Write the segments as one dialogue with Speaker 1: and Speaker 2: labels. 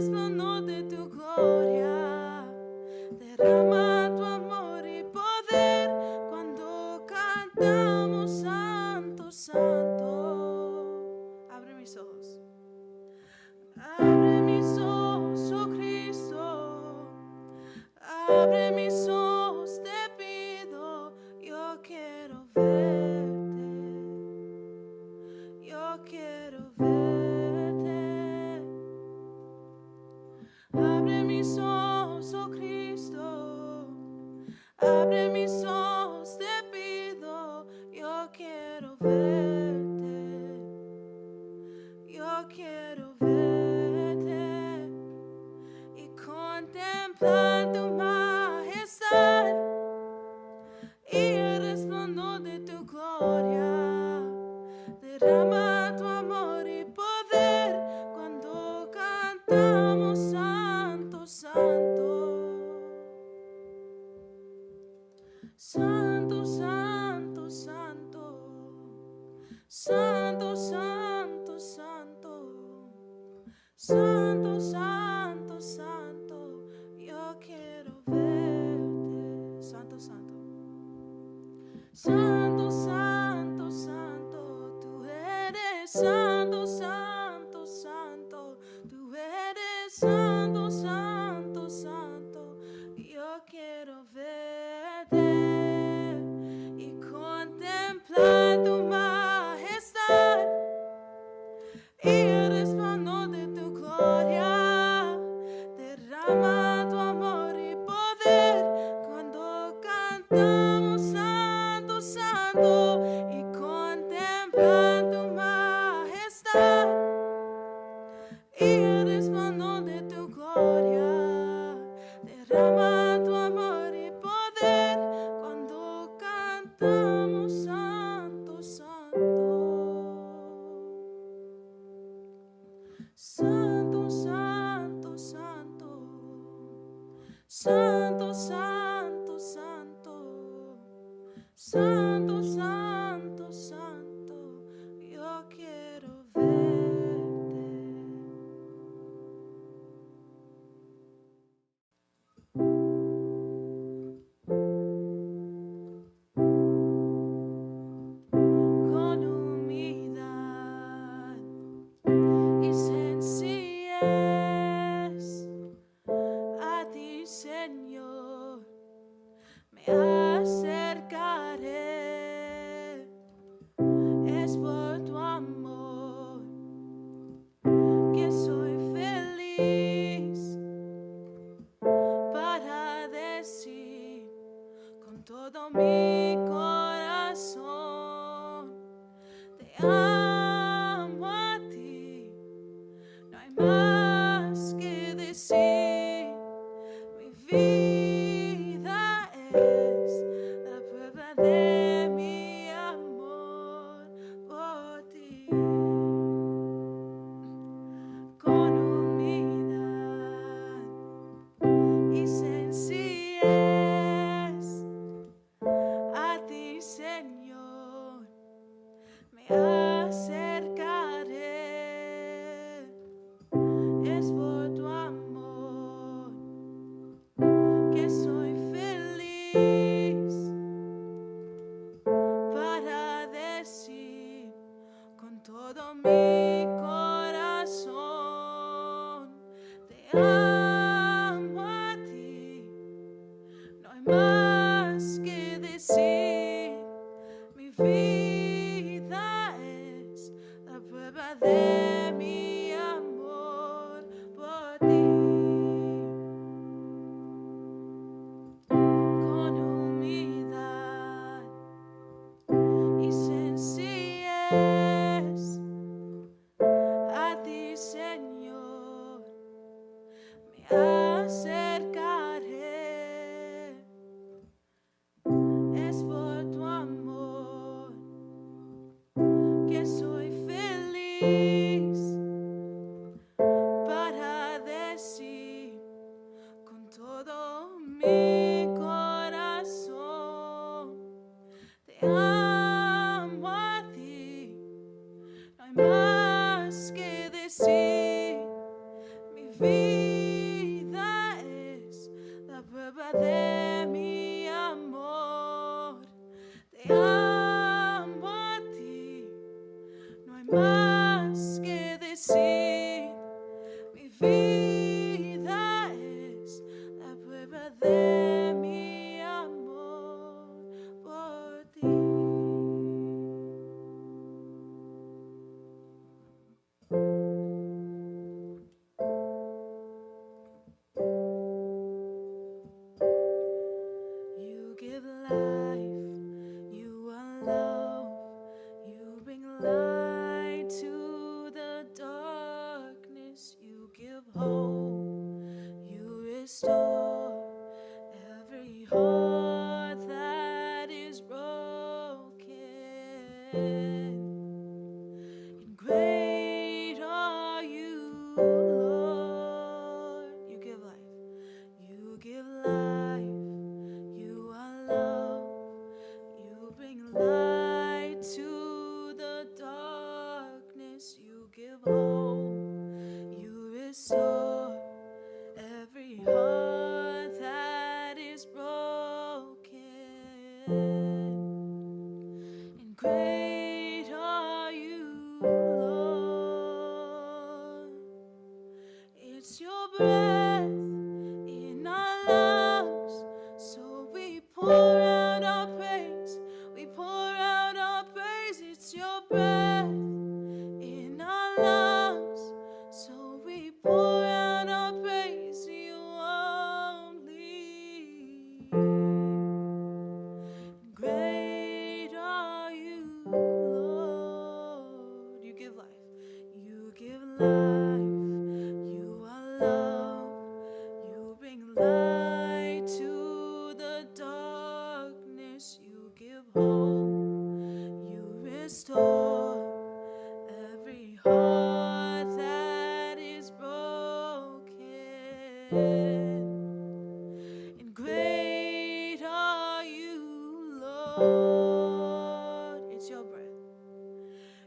Speaker 1: resplandor de tu gloria. Derrama tu amor y poder cuando cantamos santo, santo. Abre mis ojos. Abre mis ojos, oh Cristo. Abre mis ojos, te pido. Yo quiero verte. Yo quiero verte. Abre mis ojos, oh Cristo. Abre mis ojos, te pido. Yo quiero verte. Yo quiero verte y contemplar tu majestad y el resplandor de tu gloria. Derrama tu amor y poder cuando cantamos santo, santo. Santo, santo, santo. Santo, santo, santo. Santo, santo, santo. Yo quiero verte. Santo, santo. Santo, santo, santo. Tú eres santo, santo, santo. Tú eres santo, santo, santo. Yo quiero verte y contemplar tu majestad y el resplandor de tu gloria. Derrama tu amor y poder cuando cantamos santo, santo y contemplar tu majestad y el resplandor de tu gloria. Derrama tu amor y poder cuando cantamos santo, santo. Santo, santo, santo. Santo, santo, santo. Santo, santo, santo. Yo quiero verte. Con humildad y sencillez a ti, Señor, me acercaré. Es por tu amor que soy feliz para decir con todo mi corazón, te amo a ti. No hay más que decir. Mi vida es la prueba de mi amor por ti. Con humildad y sencillez a ti, Señor, me acercaré. Es por tu amor que soy feliz para decir con todo mi corazón, te amo a ti. No hay más que decir. Mi vida es la prueba de mi amor por ti. Con humildad y sencillez a ti, Señor, whole. You restore every heart that is broken. And great are you, Lord. You give life. You give life. You are love. You bring light to the darkness. You give hope. You restore every heart that is broken. And great are you, Lord. It's your breath in our lungs, so we pour out our praise. We pour out our praise. It's your breath in our lungs, so we pour out our praise. You only. Great are you, Lord. You give life. You give life. You are love. You bring light to the darkness. You give hope. You restore every heart that is broken. And great are you, Lord. It's your breath.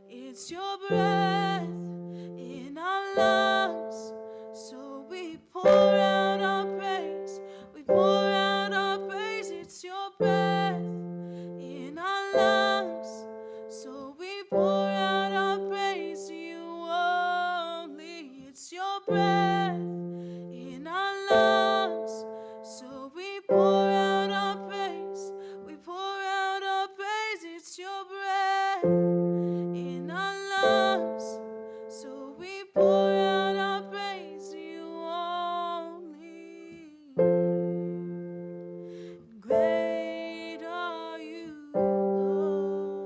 Speaker 1: It's your breath in our lungs, so we pour out our praise. We pour out our praise. It's your breath in our lungs, so we pour out our praise. You only. It's your breath in our lungs, so we pour out our praise. We pour out our praise. It's your breath in our lungs, so we pour out our praise. You only. Great are you, Lord.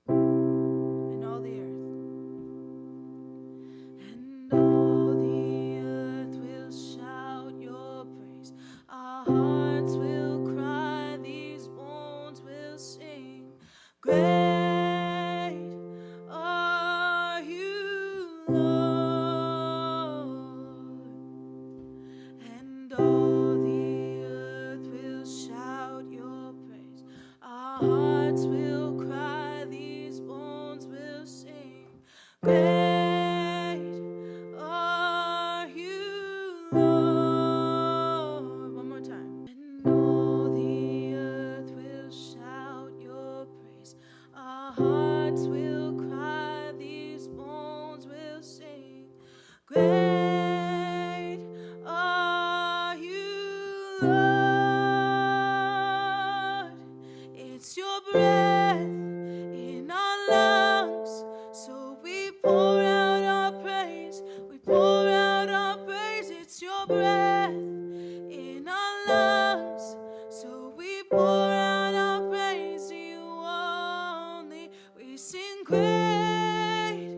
Speaker 1: And all the earth. And all the earth will shout your praise. Our hearts will cry, these bones will sing. Great are you, Lord. And all the earth will shout your praise. Our hearts will cry, these bones will sing. Great are you, Lord. One more time. And all the earth will shout your praise. Our hearts will cry, these bones will sing. Great are you, Lord. It's your breath in our lungs, so we pour out our praise. We pour out our praise. It's your breath in our lungs, so we pour out our praise. You only. We sing great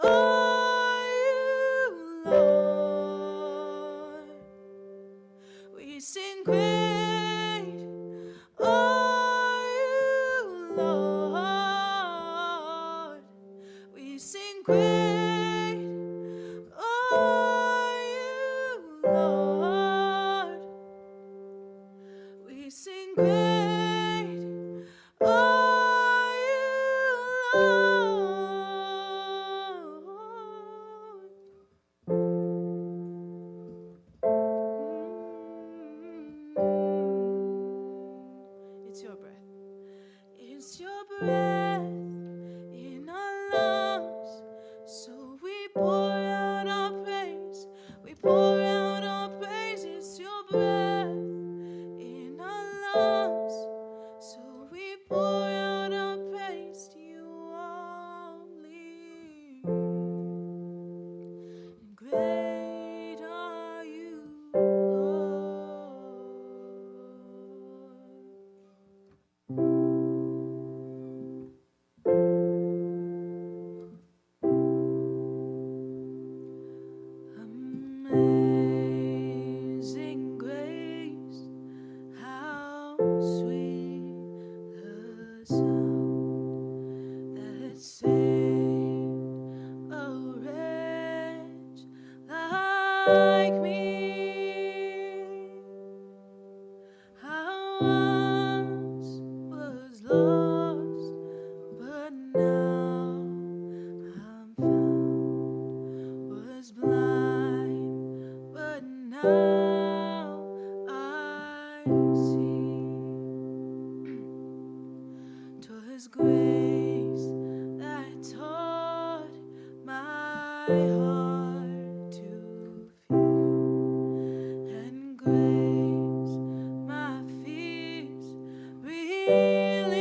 Speaker 1: are you, Lord. We sing great are you, Lord. We sing great are you, Lord. We sing great are you, Lord. It's your breath. It's your breath in our lungs, so we pour out our praise. We pour out our praise. It's your breath in our lungs, so we pour out our praise to you only. And great are like me. I once was lost, but now I'm found. Was blind, but now I see. 'Twas grace that taught my heart to fear, and grace my fears relieved.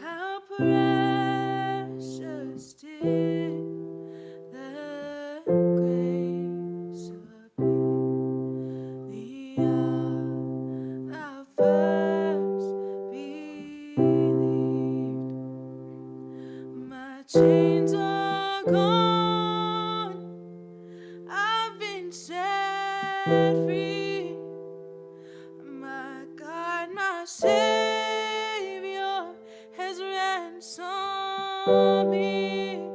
Speaker 1: How precious did that grace appear, the hour thou first believed. My chains are gone, I've been set free. My God, my Savior has ransomed me.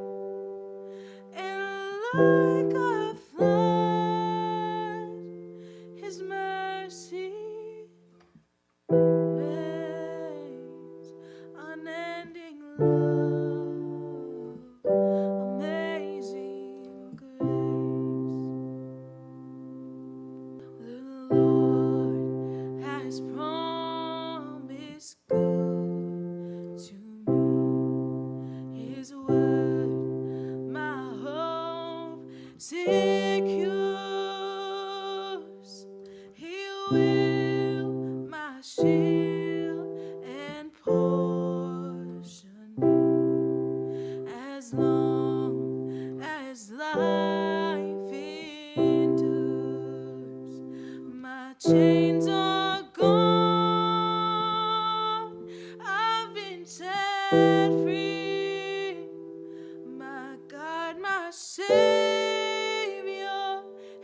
Speaker 1: And like a flood, His mercy reigns. Unending love, amazing grace. The Lord has promised good to me. His word my hope secures. He will my shield and portion be, as long as life endures. My chains are gone, I've been set free. My God, my Savior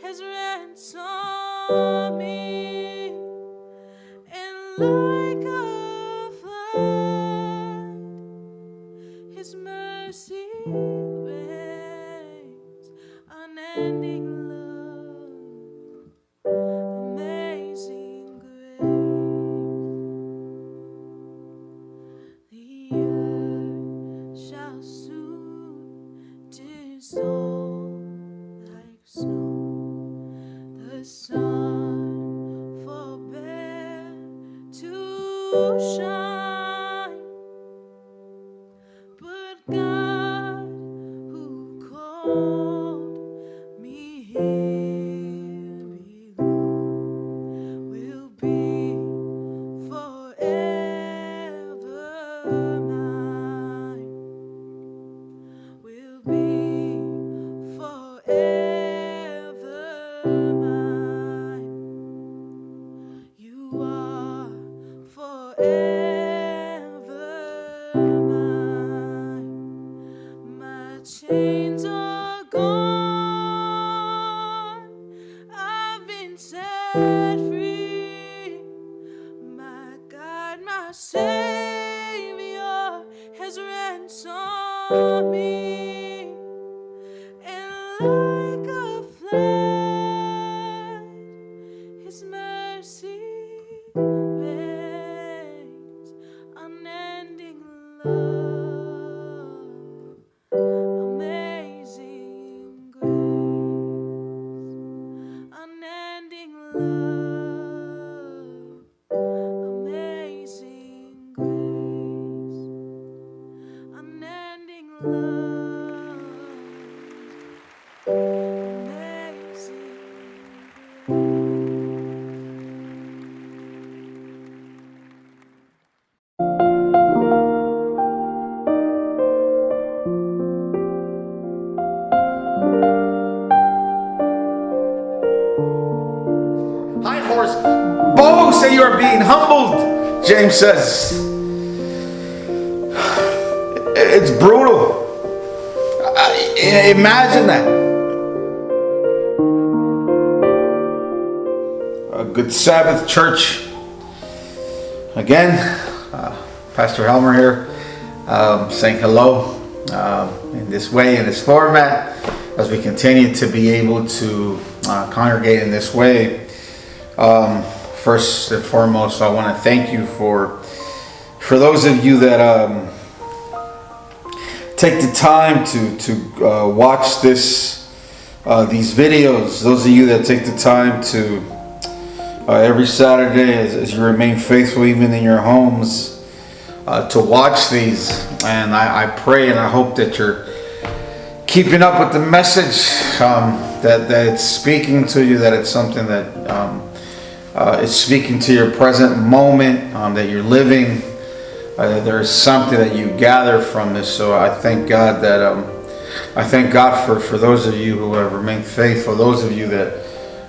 Speaker 1: has ransomed me. And like a flood, His mercy reigns. Unending love, amazing grace. The earth shall soon dissolve like snow. The sun forbear to shine, but God, who called me here below, will be forever mine. Will be forever mine. You are forever mine. My chains are gone, I've been set free. My God, my Savior has ransomed me. And like a flood, His mercy reigns. Unending love, amazing grace. Unending love, amazing grace. Unending love, amazing
Speaker 2: High horse, bow, say you are being humbled, James says. It's brutal. Imagine that. A good Sabbath church. Again, Pastor Helmer here, saying hello in this way, in this format. as we continue to be able to congregate in this way. First and foremost, I want to thank you for those of you that take the time to watch these videos. Those of you that take the time to every Saturday, as you remain faithful even in your homes, to watch these. And I pray and I hope that you're keeping up with the message, that it's speaking to you, that it's something that it's speaking to your present moment, that you're living. There's something that you gather from this. So I thank God that I thank God for those of you who have remained faithful, those of you that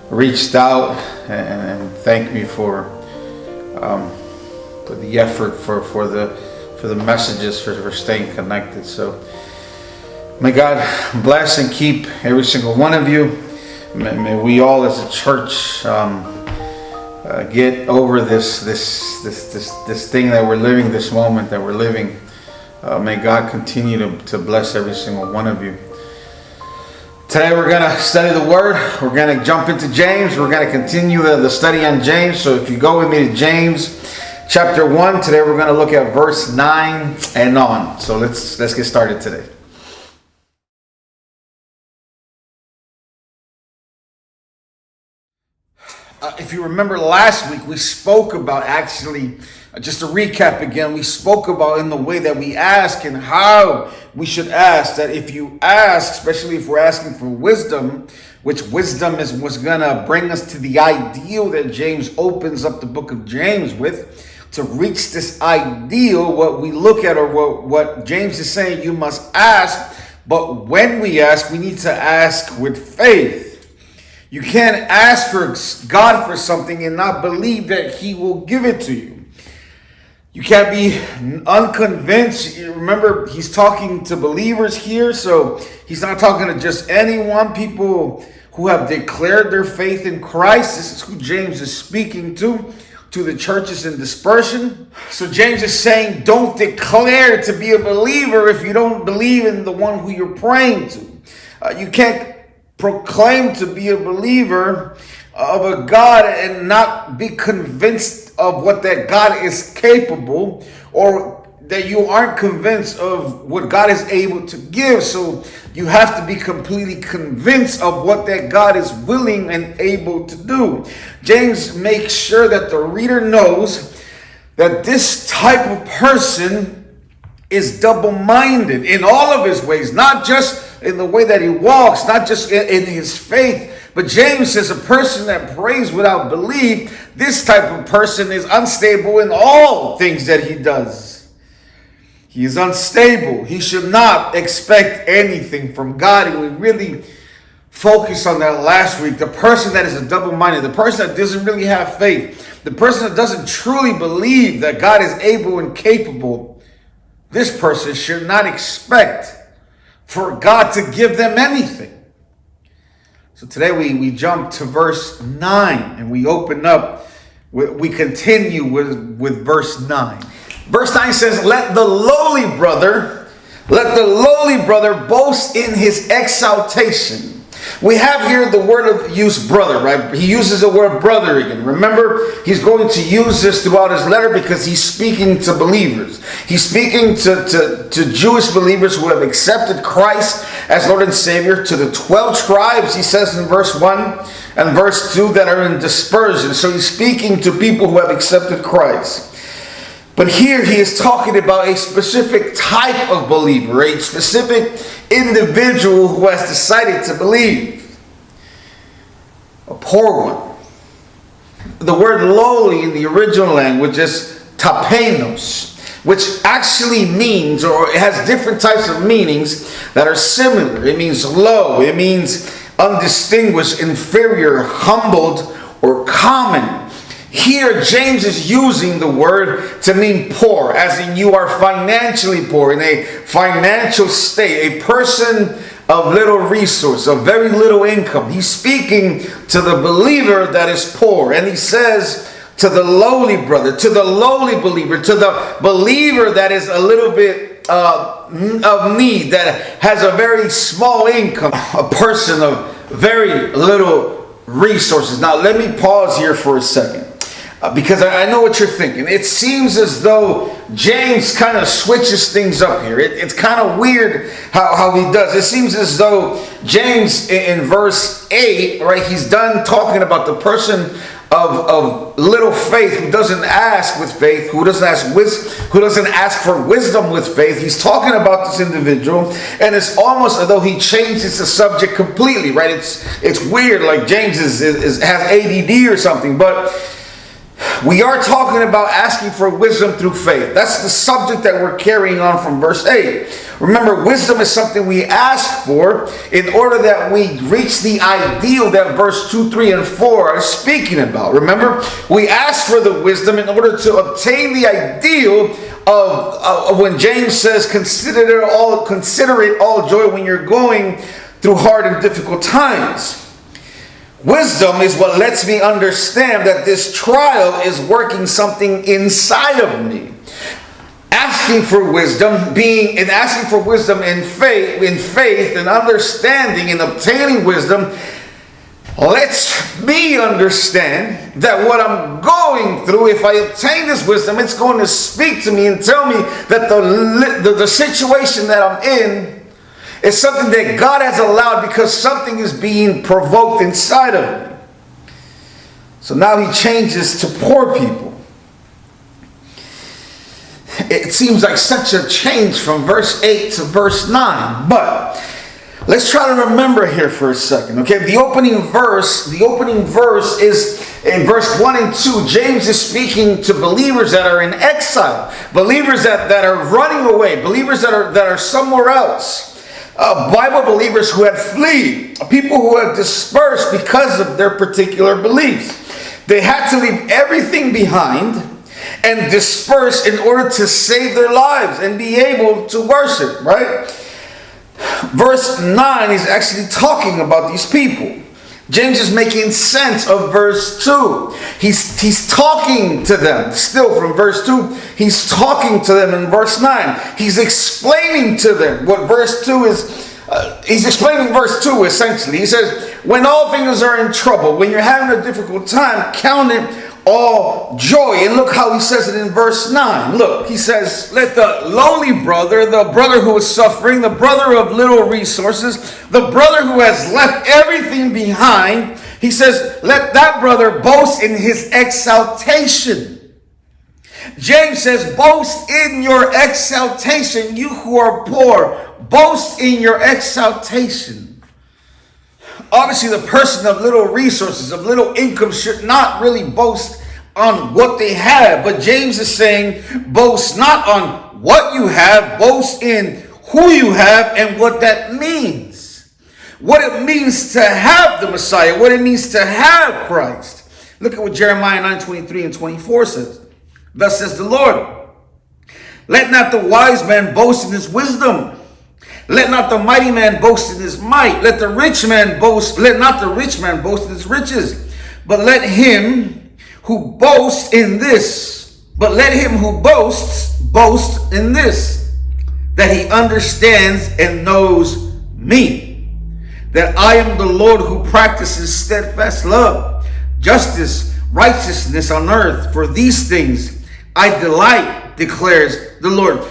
Speaker 2: reached out and thank me for the effort, for the messages, for staying connected. So may God bless and keep every single one of you. May we all as a church get over this thing that we're living, this moment that we're living. May God continue to bless every single one of you. Today we're going to study the Word. We're going to jump into James. We're going to continue the study on James. So if you go with me to James chapter 1, today we're going to look at verse 9 and on. So let's get started today. If you remember last week, we spoke about, actually, just to recap again, we spoke about in the way that we ask and how we should ask. That if you ask, especially if we're asking for wisdom, which wisdom is what's going to bring us to the ideal that James opens up the book of James with. To reach this ideal, what we look at, or what James is saying, you must ask. But when we ask, we need to ask with faith. You can't ask for God for something and not believe that He will give it to you. You can't be unconvinced. Remember, He's talking to believers here, so He's not talking to just anyone. People who have declared their faith in Christ. This is who James is speaking to the churches in dispersion. So James is saying, don't declare to be a believer if you don't believe in the one who you're praying to. You can't proclaim to be a believer of a God and not be convinced of what that God is capable, or that you aren't convinced of what God is able to give. So you have to be completely convinced of what that God is willing and able to do. James makes sure that the reader knows that this type of person is double-minded in all of his ways, not just in the way that he walks, not just in his faith. But James says a person that prays without belief, this type of person is unstable in all things that he does. He is unstable. He should not expect anything from God. And we really focused on that last week. The person that is a double-minded, the person that doesn't really have faith, the person that doesn't truly believe that God is able and capable, this person should not expect for God to give them anything. So today we jump to verse 9 and we open up, we continue with verse 9. Verse 9 says, let the lowly brother boast in his exaltation. We have here the word of use brother, right? He uses the word brother again. Remember, he's going to use this throughout his letter because he's speaking to believers. He's speaking to Jewish believers who have accepted Christ as Lord and Savior, to the 12 tribes, he says in verse 1 and verse 2, that are in dispersion. So he's speaking to people who have accepted Christ. But here he is talking about a specific type of believer, a specific individual who has decided to believe. A poor one. The word lowly in the original language is tapenos, which actually means, or it has different types of meanings that are similar. It means low, it means undistinguished, inferior, humbled, or common. Here, James is using the word to mean poor, as in you are financially poor, in a financial state, a person of little resource, of very little income. He's speaking to the believer that is poor, and he says to the lowly brother, to the lowly believer, to the believer that is a little bit of need, that has a very small income, a person of very little resources. Now, let me pause here for a second. Because I know what you're thinking. It seems as though James kind of switches things up here. It's kind of weird how he does. It seems as though James in verse 8, right, he's done talking about the person of little faith, who doesn't ask with faith, who doesn't ask for wisdom with faith. He's talking about this individual, and it's almost as though he changes the subject completely, right? It's weird, like James has ADD or something, but we are talking about asking for wisdom through faith. That's the subject that we're carrying on from verse 8. Remember, wisdom is something we ask for in order that we reach the ideal that verse 2, 3, and 4 are speaking about. Remember, we ask for the wisdom in order to obtain the ideal of when James says, consider it all joy when you're going through hard and difficult times. Wisdom is what lets me understand that this trial is working something inside of me. Asking for wisdom in faith and understanding and obtaining wisdom lets me understand that what I'm going through, if I obtain this wisdom, it's going to speak to me and tell me that the situation that I'm in, it's something that God has allowed because something is being provoked inside of me. So now he changes to poor people. It seems like such a change from verse 8 to verse 9. But let's try to remember here for a second. Okay, the opening verse is in verse 1 and 2. James is speaking to believers that are in exile, believers that are running away, believers that are somewhere else. Bible believers who had fled, people who had dispersed because of their particular beliefs. They had to leave everything behind and disperse in order to save their lives and be able to worship, right? Verse 9 is actually talking about these people. James is making sense of verse 2. He's talking to them. Still from verse 2, he's talking to them in verse 9. He's explaining to them what verse 2 is. He's explaining verse 2 essentially. He says, when all things are in trouble, when you're having a difficult time, count it all joy. And look how he says it in verse 9. Look, he says, let the lowly brother, the brother who is suffering, the brother of little resources, the brother who has left everything behind, he says, let that brother boast in his exaltation. James says, boast in your exaltation. You who are poor, boast in your exaltation. Obviously, the person of little resources, of little income, should not really boast on what they have. But James is saying, boast not on what you have, boast in who you have and what that means. What it means to have the Messiah, what it means to have Christ. Look at what Jeremiah 9:23 and 24 says. Thus says the Lord, let not the wise man boast in his wisdom. Let not the mighty man boast in his might. Let not the rich man boast in his riches. But let him who boasts in this, boast in this, that he understands and knows me, that I am the Lord who practices steadfast love, justice, righteousness on earth. For these things I delight, declares the Lord.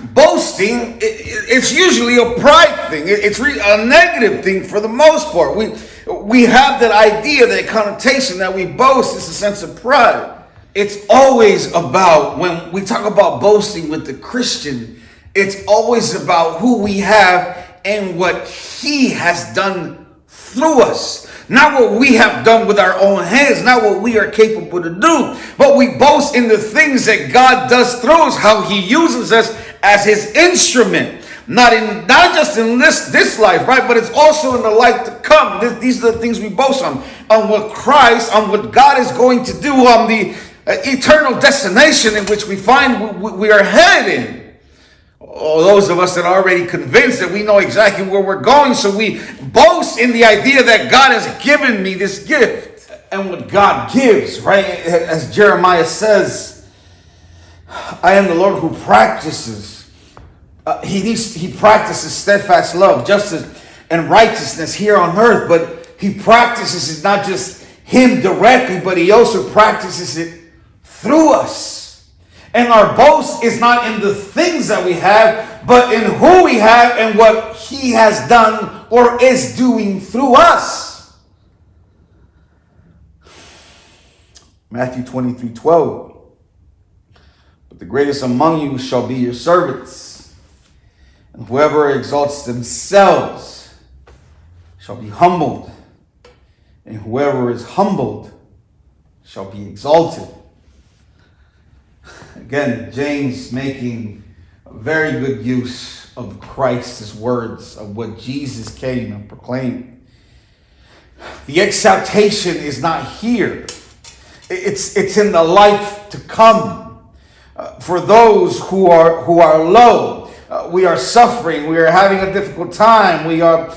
Speaker 2: Boasting, it's usually a pride thing. It's a negative thing for the most part. We have that idea, that connotation that we boast is a sense of pride. It's always about, when we talk about boasting with the Christian, it's always about who we have and what he has done through us. Not what we have done with our own hands, not what we are capable to do, but we boast in the things that God does through us, how he uses us as his instrument. Not just in this life, right? But it's also in the life to come. These are the things we boast on what Christ, on what God is going to do, on the eternal destination in which we find we are headed in. Those of us that are already convinced that we know exactly where we're going, so we boast in the idea that God has given me this gift. And what God gives, right? As Jeremiah says, I am the Lord who practices He practices steadfast love, justice, and righteousness here on earth, but he practices it not just him directly, but he also practices it through us. And our boast is not in the things that we have, but in who we have and what he has done or is doing through us. Matthew 23:12. But the greatest among you shall be your servants. And whoever exalts themselves shall be humbled. And whoever is humbled shall be exalted. Again, James making a very good use of Christ's words of what Jesus came and proclaimed. The exaltation is not here. It's in the life to come. For those who are low, we are suffering. We are having a difficult time. We are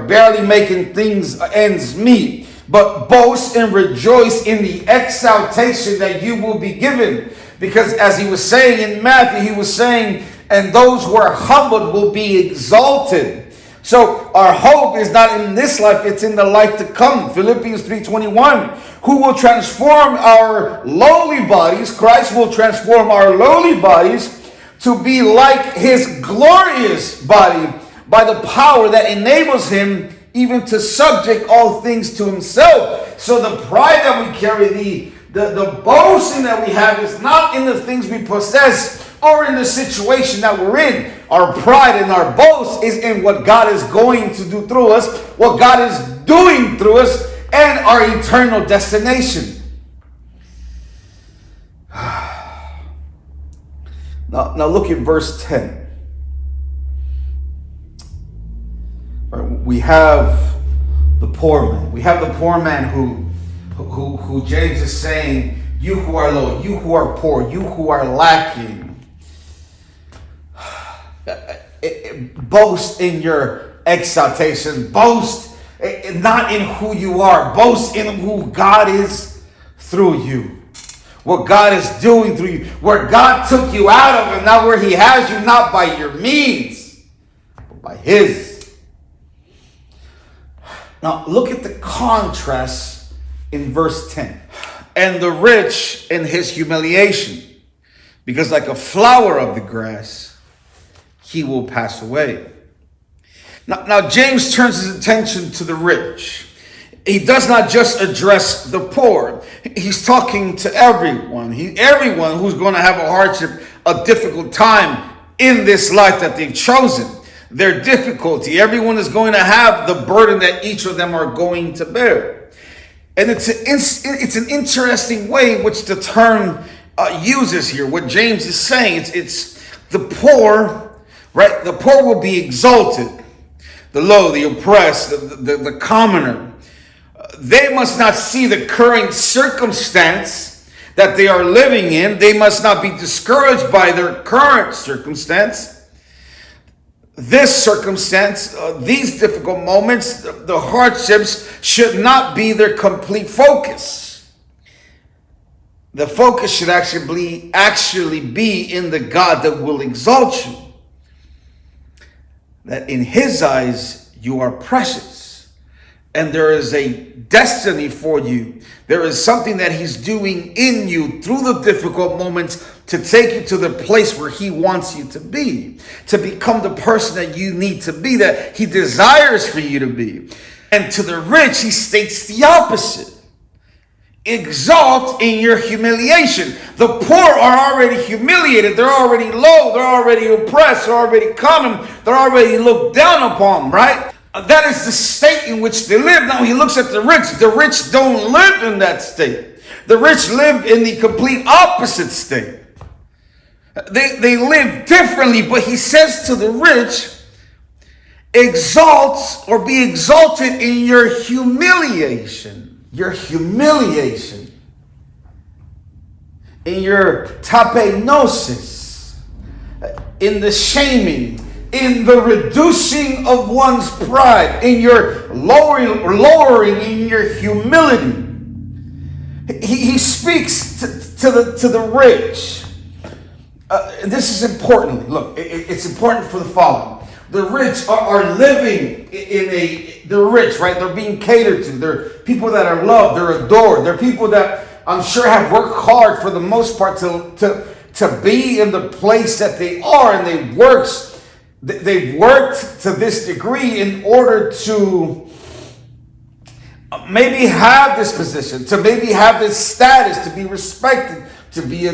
Speaker 2: barely making ends meet. But boast and rejoice in the exaltation that you will be given. Because as he was saying in Matthew, he was saying, and those who are humbled will be exalted. So our hope is not in this life, it's in the life to come. Philippians 3:21, who will transform our lowly bodies, Christ will transform our lowly bodies to be like his glorious body by the power that enables him even to subject all things to himself. So the pride that we carry, the boasting that we have is not in the things we possess or in the situation that we're in. Our pride and our boast is in what God is going to do through us, what God is doing through us, and our eternal destination. Now look at verse 10. We have the poor man. We have the poor man who James is saying, you who are low, you who are poor, you who are lacking, boast in your exaltation. Boast not in who you are. Boast in who God is through you. What God is doing through you. Where God took you out of and not where he has you, not by your means, but by his. Now look at the contrast in verse 10. And the rich in his humiliation, because like a flower of the grass, he will pass away. Now James turns his attention to the rich. He does not just address the poor. He's talking to everyone. Everyone who's going to have a hardship, a difficult time in this life that they've chosen. Their difficulty. Everyone is going to have the burden that each of them are going to bear. And it's an interesting way in which the term uses here. What James is saying, it's the poor, right? The poor will be exalted. The low, the oppressed, the commoner. They must not see the current circumstance that they are living in. They must not be discouraged by their current circumstance. This circumstance, these difficult moments, the hardships should not be their complete focus. The focus should actually be in the God that will exalt you. That in his eyes you are precious. And there is a destiny for you. There is something that he's doing in you through the difficult moments to take you to the place where he wants you to be. To become the person that you need to be, that he desires for you to be. And to the rich, he states the opposite. Exalt in your humiliation. The poor are already humiliated. They're already low. They're already oppressed. They're already common. They're already looked down upon, right? That is the state in which they live. Now he looks at the rich. The rich don't live in that state. The rich live in the complete opposite state. They live differently, but he says to the rich, exalt or be exalted in your humiliation. Your humiliation. In your tapenosis. In the shaming. In the reducing of one's pride, in your lowering, in your humility. He speaks to the rich This is important. Look, it's important for the following. The rich are living they're rich, right? They're being catered to. They're people that are loved. They're adored. They're people that I'm sure have worked hard for the most part to be in the place that they are. And they've worked to this degree in order to maybe have this position, to maybe have this status, to be respected, to be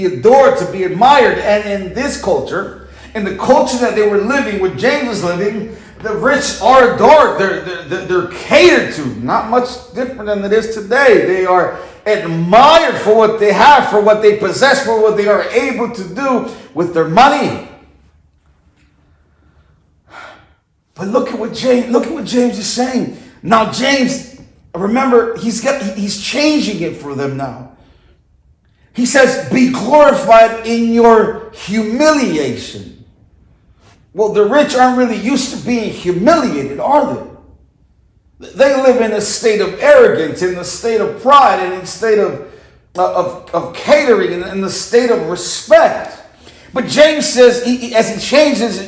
Speaker 2: adored, to be admired. And in this culture, in the culture that they were living, where James was living, the rich are adored. They're catered to. Not much different than it is today. They are admired for what they have, for what they possess, for what they are able to do with their money. But look at what James is saying. Now James, remember, he's changing it for them now. He says, be glorified in your humiliation. Well, the rich aren't really used to being humiliated, are they? They live in a state of arrogance, in a state of pride, and in a state of catering, and in a state of respect. But James says, as he changes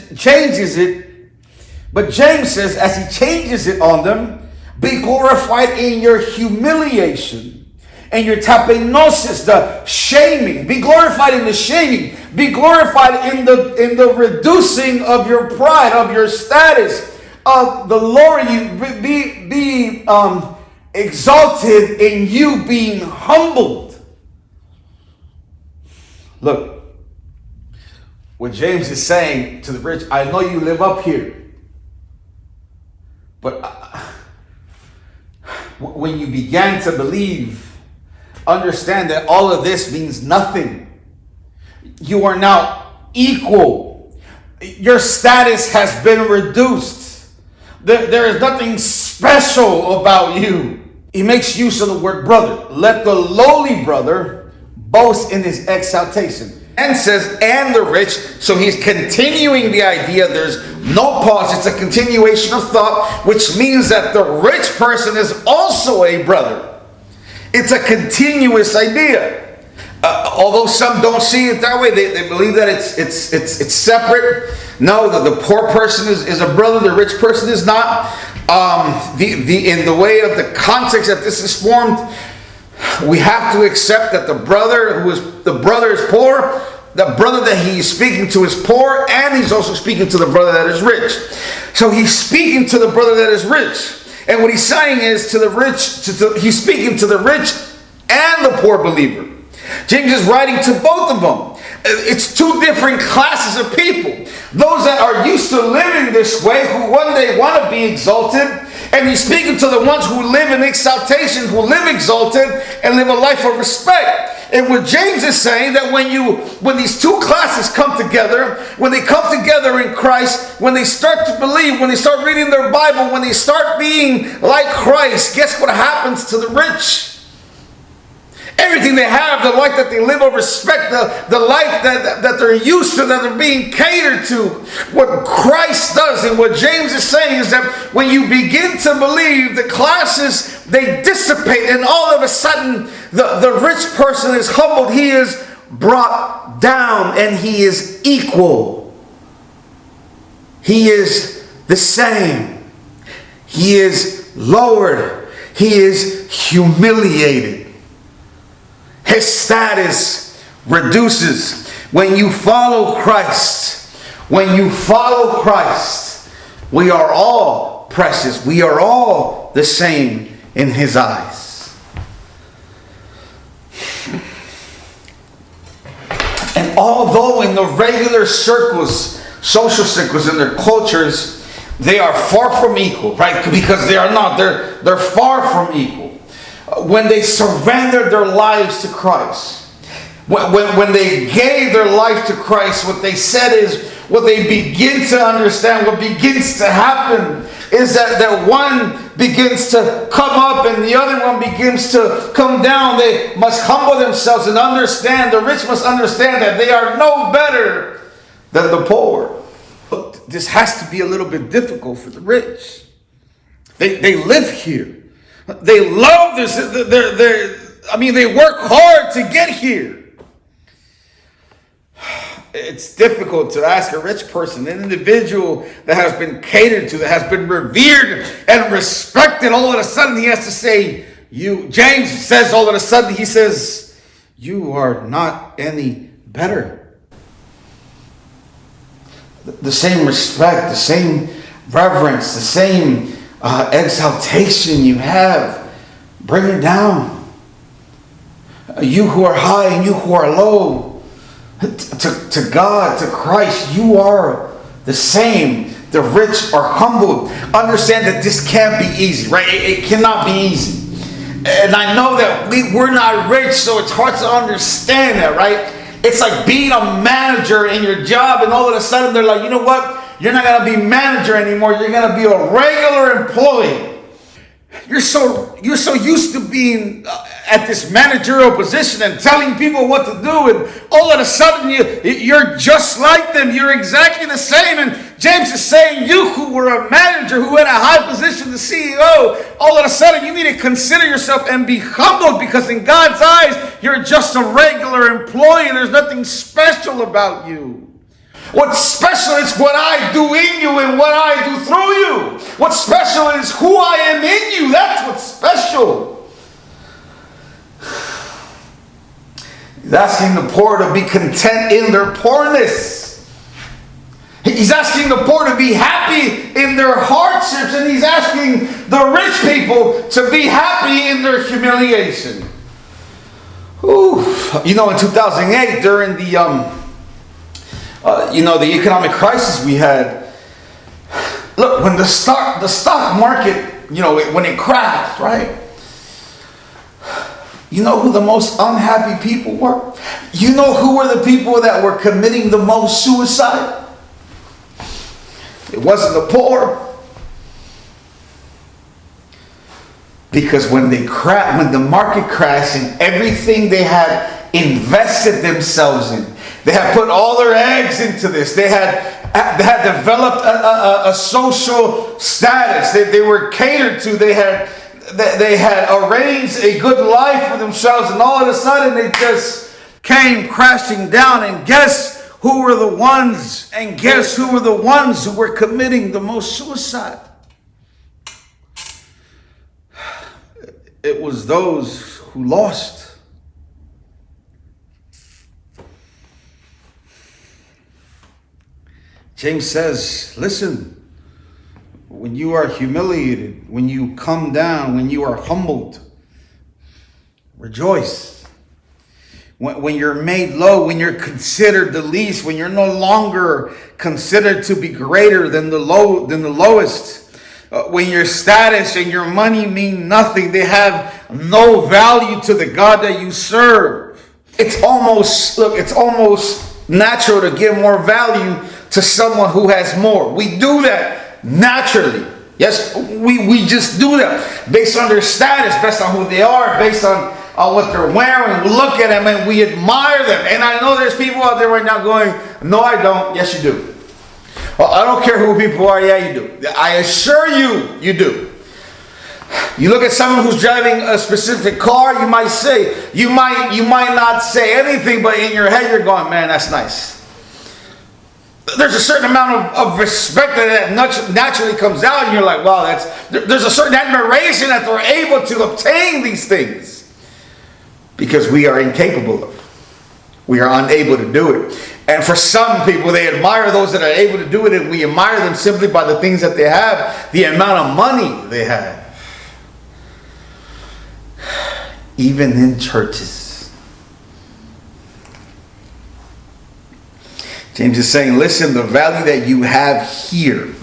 Speaker 2: it on them, be glorified in your humiliation. And your tapenosis, the shaming. Be glorified in the shaming. Be glorified in the reducing of your pride, of your status, of the lowering you. Be exalted in you being humbled. Look, what James is saying to the rich, I know you live up here, but when you began to believe, understand that all of this means nothing. You are now equal. Your status has been reduced. There is nothing special about you. He makes use of the word brother. Let the lowly brother boast in his exaltation. And says, and the rich. So he's continuing the idea. There's no pause. It's a continuation of thought, which means that the rich person is also a brother. It's a continuous idea. Although some don't see it that way, they believe that it's separate. No, the poor person is a brother, the rich person is not. In the way of the context that this is formed, we have to accept that the brother is poor, the brother that he's speaking to is poor, and he's also speaking to the brother that is rich. So he's speaking to the brother that is rich. And what he's saying is to the rich, he's speaking to the rich and the poor believer. James is writing to both of them. It's two different classes of people. Those that are used to living this way, who one day want to be exalted, and he's speaking to the ones who live in exaltation, who live exalted, and live a life of respect. And what James is saying, that when these two classes come together, when they come together in Christ, when they start to believe, when they start reading their Bible, when they start being like Christ, guess what happens to the rich? Everything they have, the life that they live of respect, the life that they're used to, that they're being catered to, what Christ does. And what James is saying is that when you begin to believe, the classes, they dissipate, and all of a sudden the rich person is humbled. He is brought down, and he is equal. He is the same. He is lowered. He is humiliated. His status reduces. When you follow Christ, we are all precious. We are all the same in his eyes. And although in the regular circles, social circles, in their cultures, they are far from equal, right? Because they are not. They're far from equal. When they surrendered their lives to Christ, when they gave their life to Christ, what they said is, what they begin to understand, what begins to happen is that one begins to come up and the other one begins to come down. They must humble themselves and understand, the rich must understand that they are no better than the poor. But this has to be a little bit difficult for the rich. They live here. They love this. They work hard to get here. It's difficult to ask a rich person, an individual that has been catered to, that has been revered and respected. All of a sudden, he has to say, James says all of a sudden, he says, you are not any better. The same respect, the same reverence, the same exaltation you have, bring it down. You who are high and you who are low, to God, to Christ, you are the same. The rich are humbled. Understand that this can't be easy, right? It cannot be easy. And I know that we're not rich, so it's hard to understand that, right? It's like being a manager in your job, and all of a sudden they're like, you know what? You're not going to be manager anymore. You're going to be a regular employee. You're so used to being at this managerial position and telling people what to do, and all of a sudden you're just like them. You're exactly the same. And James is saying, you who were a manager, who had a high position, the CEO, all of a sudden you need to consider yourself and be humbled, because in God's eyes you're just a regular employee. There's nothing special about you. What's special is what I do in you and what I do through you. What's special is who I am in you. That's what's special. He's asking the poor to be content in their poorness. He's asking the poor to be happy in their hardships. And he's asking the rich people to be happy in their humiliation. Ooh. You know, in 2008, during the the economic crisis we had. Look, when the stock market, when it crashed, right? You know who the most unhappy people were? You know who were the people that were committing the most suicide? It wasn't the poor. Because when the market crashed and everything they had invested themselves in, they had put all their eggs into this. They had developed a social status. They were catered to. They had arranged a good life for themselves, and all of a sudden they just came crashing down. And guess who were the ones? And guess who were the ones who were committing the most suicide? It was those who lost. James says, listen, when you are humiliated, when you come down, when you are humbled, rejoice. When you're made low, when you're considered the least, when you're no longer considered to be greater than the lowest, when your status and your money mean nothing, they have no value to the God that you serve. It's almost natural to give more value to someone who has more. We do that naturally. Yes, we just do that based on their status, based on who they are, based on what they're wearing. We look at them and we admire them. And I know there's people out there right now going, no, I don't. Yes, you do. Well, I don't care who people are. Yeah, you do. I assure you, you do. You look at someone who's driving a specific car, you might not say anything, but in your head you're going, man, that's nice. There's a certain amount of respect that naturally comes out, and you're like, wow, there's a certain admiration that they're able to obtain these things, because we are incapable of it. We are unable to do it. And for some people, they admire those that are able to do it, and we admire them simply by the things that they have, the amount of money they have. Even in churches. James is saying, listen, the value that you have here,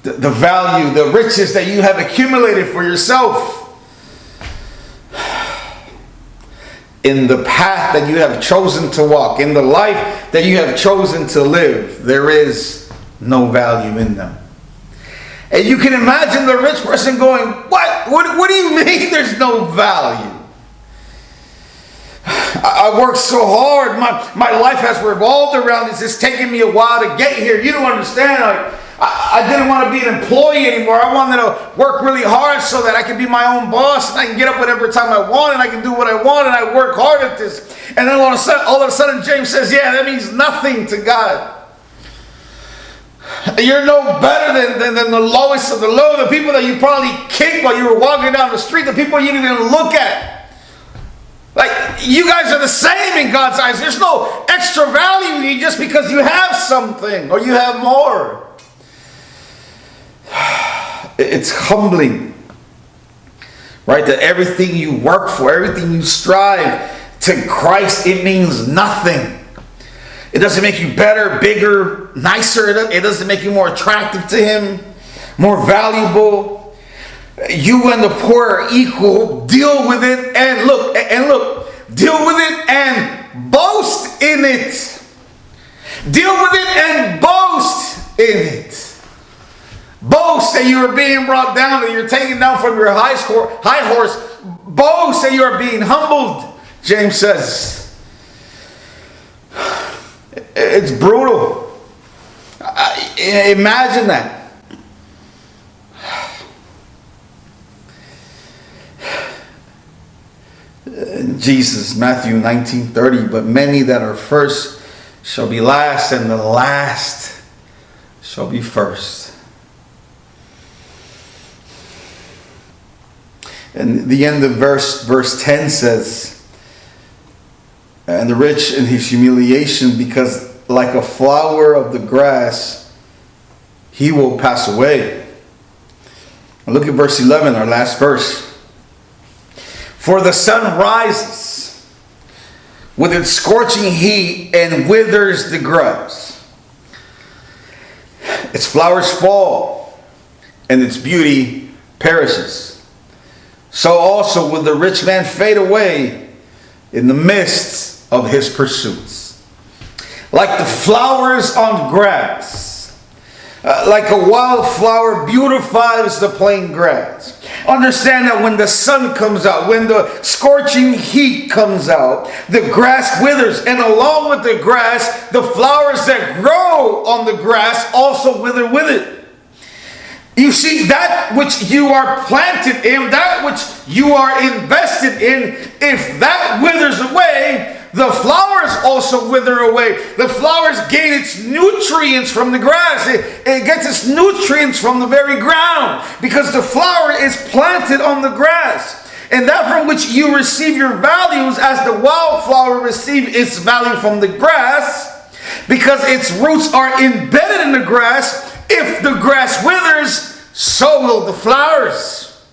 Speaker 2: the value, the riches that you have accumulated for yourself, in the path that you have chosen to walk, in the life that you have chosen to live, there is no value in them. And you can imagine the rich person going, what do you mean there's no value? I worked so hard. My life has revolved around this. It's taken me a while to get here. You don't understand. I didn't want to be an employee anymore. I wanted to work really hard so that I could be my own boss and I can get up whatever time I want and I can do what I want and I work hard at this. And then all of a sudden James says, yeah, that means nothing to God. You're no better than the lowest of the low, the people that you probably kicked while you were walking down the street, the people you didn't even look at. Like, you guys are the same in God's eyes. There's no extra value in you just because you have something or you have more. It's humbling, right? That everything you work for, everything you strive to Christ, it means nothing. It doesn't make you better, bigger, nicer. It doesn't make you more attractive to Him, more valuable. You and the poor are equal. Deal with it and look, deal with it and boast in it. Deal with it and boast in it. Boast that you are being brought down, that you're taken down from your high horse. Boast that you are being humbled, James says. It's brutal. Imagine that. Jesus, Matthew 19:30, but many that are first shall be last, and the last shall be first. And the end of verse 10 says, and the rich in his humiliation, because like a flower of the grass, he will pass away. And look at verse 11, our last verse. For the sun rises with its scorching heat and withers the grass. Its flowers fall and its beauty perishes. So also will the rich man fade away in the midst of his pursuits. Like the flowers on grass, like a wildflower beautifies the plain grass. Understand that when the sun comes out, when the scorching heat comes out, the grass withers, and along with the grass, the flowers that grow on the grass also wither with it. You see, that which you are planted in, that which you are invested in, if that withers away, the flowers also wither away. The flowers gain its nutrients from the grass. It gets its nutrients from the very ground, because the flower is planted on the grass. And that from which you receive your values, as the wildflower receives its value from the grass, because its roots are embedded in the grass. If the grass withers, so will the flowers.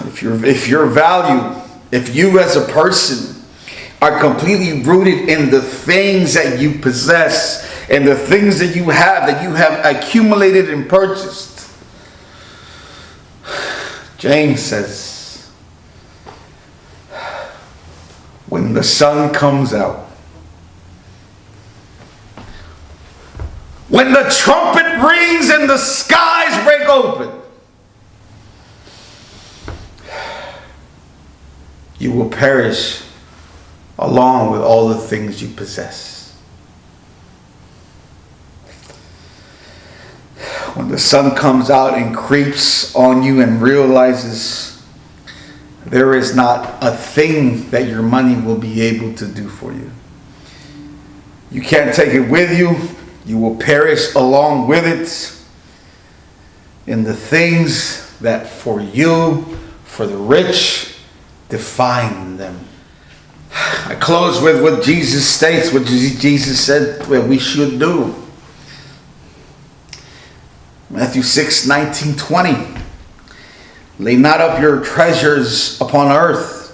Speaker 2: If your value, if you as a person are completely rooted in the things that you possess and the things that you have accumulated and purchased, James says, when the sun comes out, when the trumpet rings and the skies break open, you will perish along with all the things you possess. When the sun comes out and creeps on you and realizes there is not a thing that your money will be able to do for you. You can't take it with you. You will perish along with it in the things that for you, for the rich, define them. I close with what Jesus states, what Jesus said what we should do. Matthew 6:19-20. Lay not up your treasures upon earth,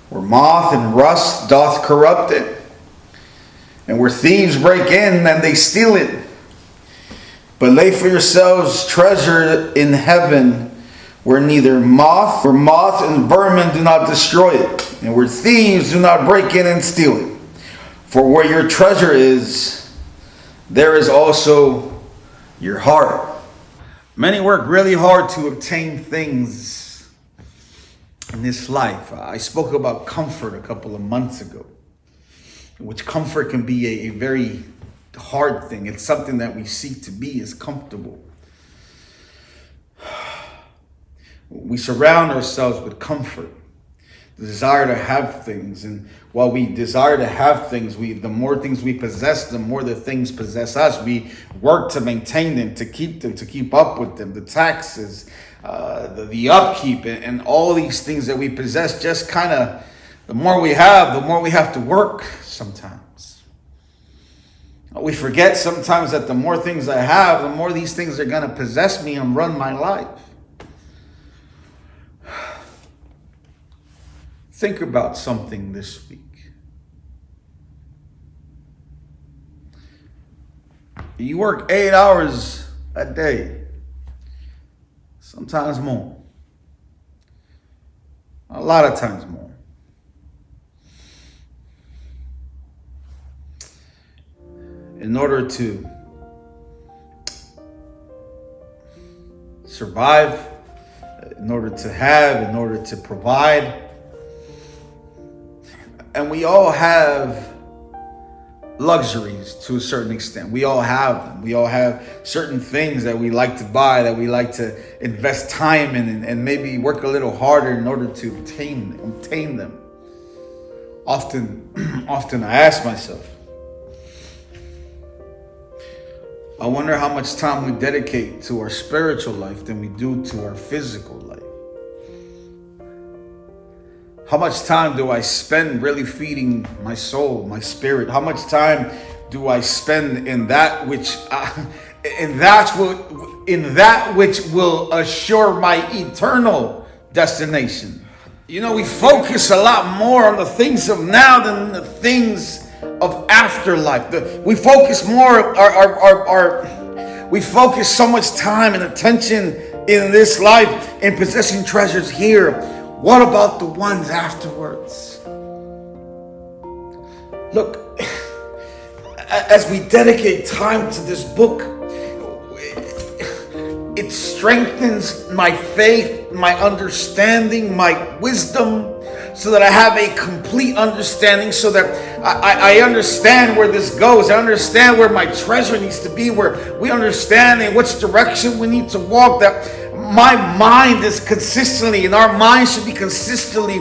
Speaker 2: where moth and rust doth corrupt it, and where thieves break in and they steal it. But lay for yourselves treasure in heaven, where neither moth and vermin do not destroy it, and where thieves do not break in and steal it. For where your treasure is, there is also your heart. Many work really hard to obtain things in this life. I spoke about comfort a couple of months ago, which comfort can be a very hard thing. It's something that we seek to be is comfortable. We surround ourselves with comfort, the desire to have things. And while we desire to have things, the more things we possess, the more the things possess us. We work to maintain them, to keep up with them. The taxes, the upkeep, and all these things that we possess, just kind of, the more we have to work sometimes. We forget sometimes that the more things I have, the more these things are going to possess me and run my life. Think about something this week. You work 8 hours a day, sometimes more, a lot of times more. In order to survive, in order to have, in order to provide. And we all have luxuries to a certain extent. We all have them. We all have certain things that we like to buy, that we like to invest time in, and maybe work a little harder in order to obtain them. Often I ask myself, I wonder how much time we dedicate to our spiritual life than we do to our physical life. How much time do I spend really feeding my soul, my spirit? How much time do I spend in that which will assure my eternal destination? You know, we focus a lot more on the things of now than the things of afterlife. We focus more. We focus so much time and attention in this life in possessing treasures here. What about the ones afterwards? Look, as we dedicate time to this book, it strengthens my faith, my understanding, my wisdom, so that I have a complete understanding, so that I understand where this goes. I understand where my treasure needs to be, where we understand in which direction we need to walk, that my mind is consistently, and our mind should be consistently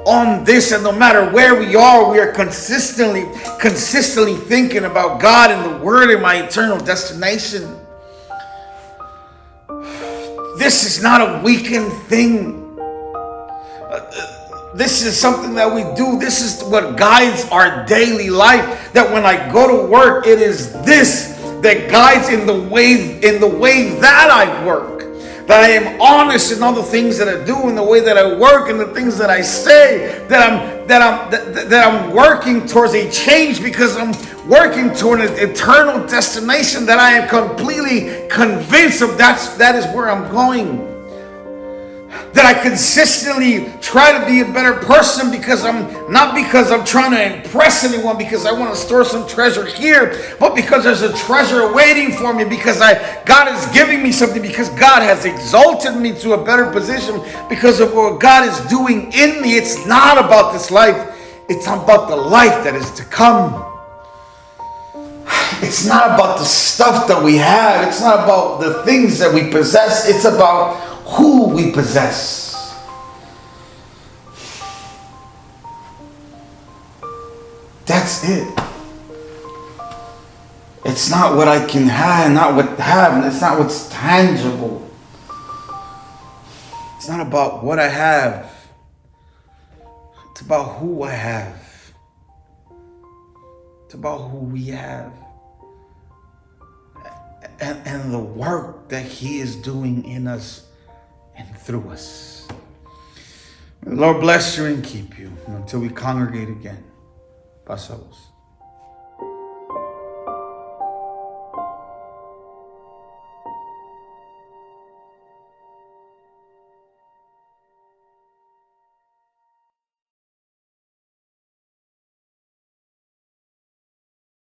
Speaker 2: on this. And no matter where we are consistently thinking about God and the Word and my eternal destination. This is not a weekend thing. This is something that we do. This is what guides our daily life. That when I go to work, it is this that guides in the way that I work. That I am honest in all the things that I do, in the way that I work, and the things that I say. That I'm working towards a change, because I'm working toward an eternal destination that I am completely convinced of. That is where I'm going. That I consistently try to be a better person, because I'm trying to impress anyone, because I want to store some treasure here, but because there's a treasure waiting for me, because God is giving me something, because God has exalted me to a better position, because of what God is doing in me. It's not about this life, it's about the life that is to come. It's not about the stuff that we have, it's not about the things that we possess, it's about who we possess. That's it. It's not what I can have, not what I have, it's not what's tangible. It's not about what I have. It's about who I have. It's about who we have. And the work that He is doing in us and through us. May the Lord bless you and keep you until we congregate again. Pasos.